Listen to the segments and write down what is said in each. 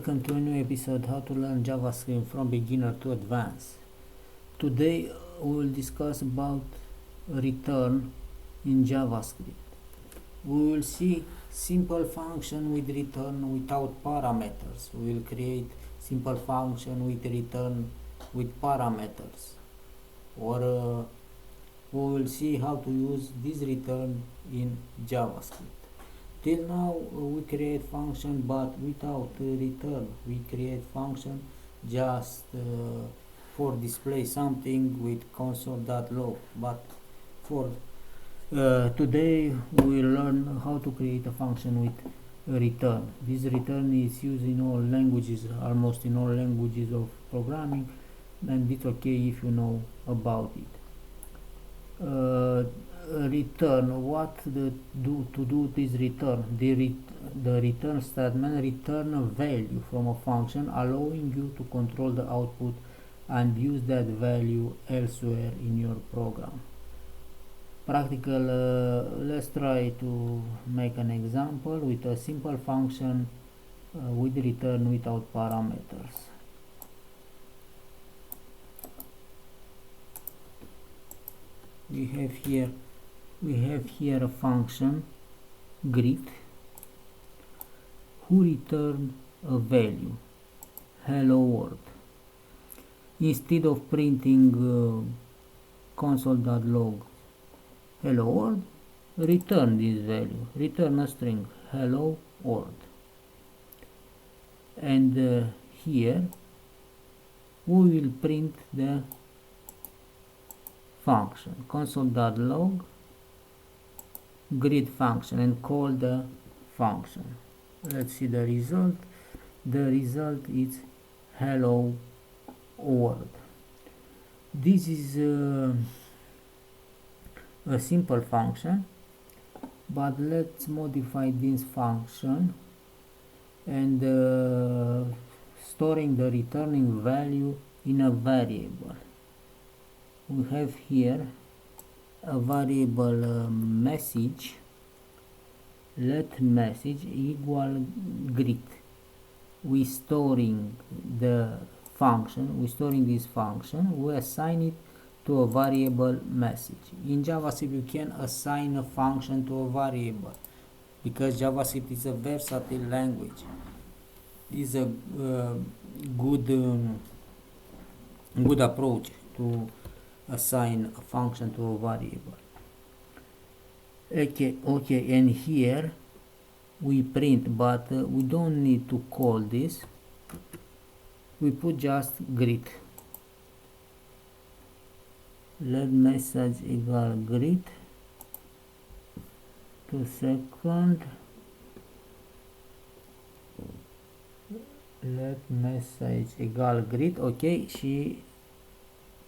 Welcome to a new episode, how to learn JavaScript from beginner to advanced. Today we will discuss about return in JavaScript. We will see simple function with return without parameters. We will create simple function with return with parameters. Or we will see how to use this return in JavaScript. Till now we create function but without return. We create function just for display something with console.log, but for today we will learn how to create a function with return. This return is used in all languages, almost in all languages of programming, and it's okay if you know about it. Return, what to do this return? The return statement return a value from a function, allowing you to control the output and use that value elsewhere in your program. Practical, let's try to make an example with a simple function with return without parameters. We have here a function greet who return a value hello world. Instead of printing console.log hello world, return this value, return a string hello world. And here we will print the function console.log greet function and call the function. Let's see the result. The result is hello world. This is a simple function, but let's modify this function and storing the returning value in a variable. We have here a variable message. Let message equal greet. We storing the function, we storing this function, we assign it to a variable message. In JavaScript you can assign a function to a variable because JavaScript is a versatile language. It's a good approach to assign a function to a variable. Okay, and here we print, but we don't need to call this. We put just greet. Let message equal greet. 2 seconds. Let message equal greet. Okay, she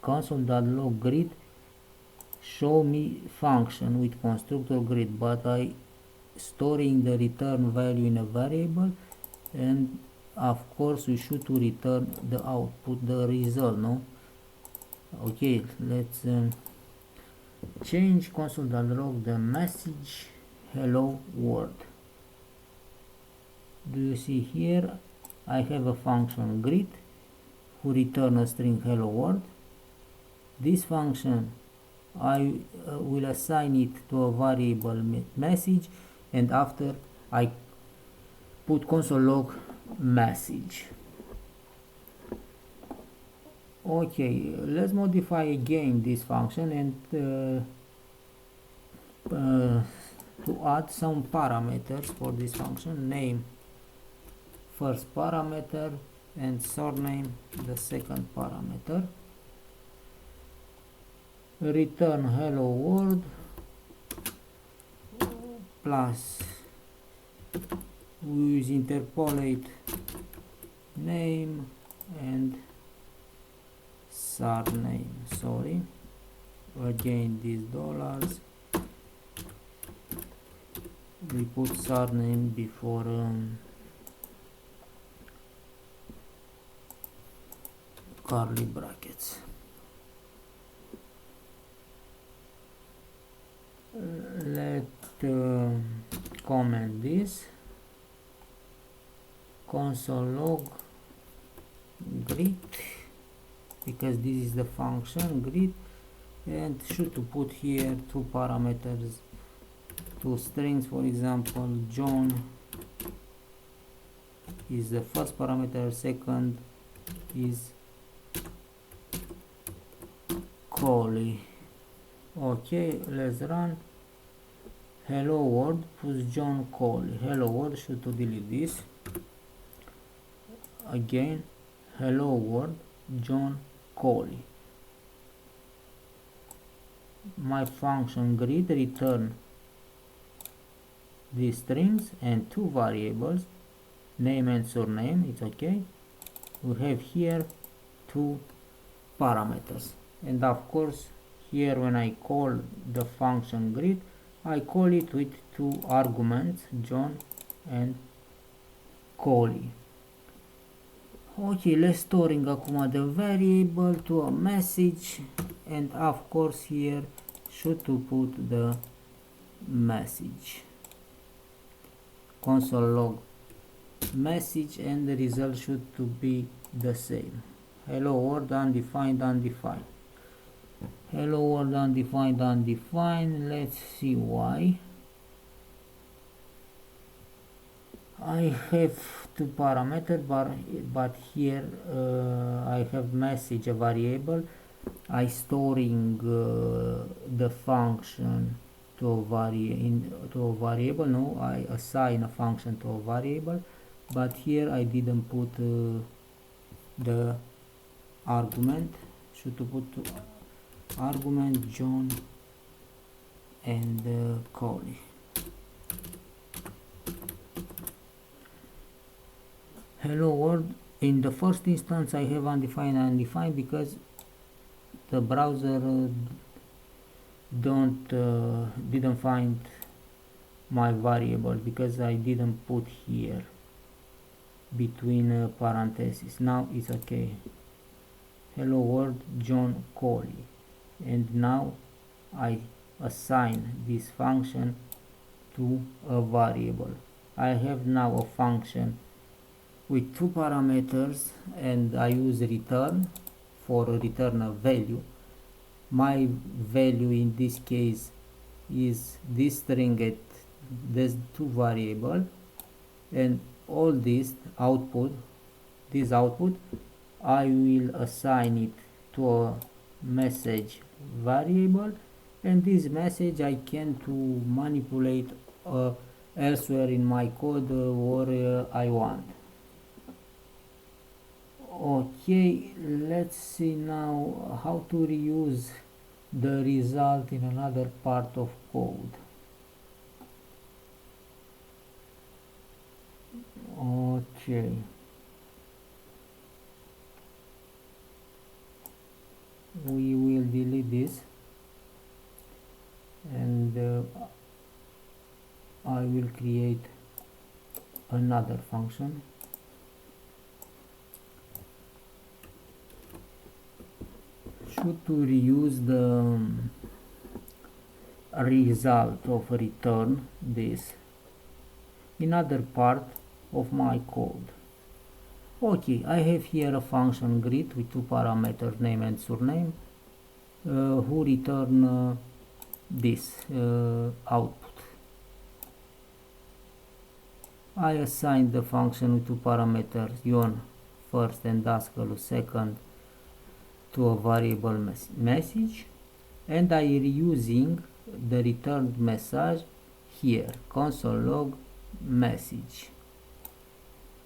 console.log greet show me function with constructor greet, but I storing the return value in a variable, and of course we should to return the output, the result, no? Okay, let's change console.log the message hello world. Do you see here I have a function greet who return a string hello world. This function I will assign it to a variable message, and after I put console.log message. Okay, let's modify again this function and to add some parameters for this function. Name first parameter and surname the second parameter. Return hello world plus we use interpolate name and surname. Sorry, again these dollars, we put surname before curly brackets. Let comment this console.log greet, because this is the function greet, and should to put here two parameters, two strings. For example, John is the first parameter, second is Collie. Okay, let's run. Hello world plus John Collie. Hello world, should to delete this. Again, hello world John Collie. My function greet return these strings and two variables, name and surname. It's okay. We have here two parameters, and of course here when I call the function greet, I call it with two arguments, John and Collie. Ok, let's storing acum the variable to a message, and of course here should to put the message, console.log message, and the result should to be the same. Hello world undefined undefined. Hello world undefined undefined. Let's see why. I have two parameters, but here I have message a variable. I storing the function to a variable. No, I assign a function to a variable, but here I didn't put the argument. Should to put argument John and Collie. Hello world. In the first instance I have undefined and undefined because the browser didn't find my variable, because I didn't put here between parentheses. Now it's okay. Hello world John Collie, and now I assign this function to a variable. I have now a function with two parameters, and I use return for return a value. My value in this case is this string at these two variable, and all this output I will assign it to a message variable, and this message I can to manipulate elsewhere in my code where I want. Okay, let's see now how to reuse the result in another part of code. Okay. We will delete this, and I will create another function. Should to reuse the result of return this in other part of my code. Okay, I have here a function greet with two parameters, name and surname, who return this output. I assign the function with two parameters, Ion first and Dascalu second, to a variable message, and I reusing the returned message here, console.log message.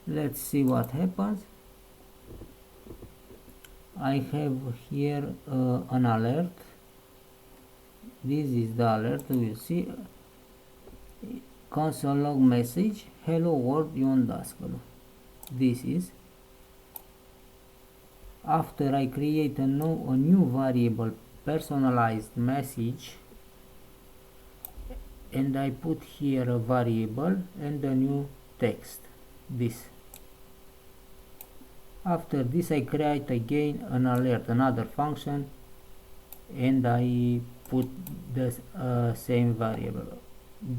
Let's see what happens. I have here an alert. This is the alert. We will see console.log message, hello world Ion Dascalu. This is after I create a new variable, personalized message, and I put here a variable and a new text, this. After this I create again an alert, another function, and I put the same variable.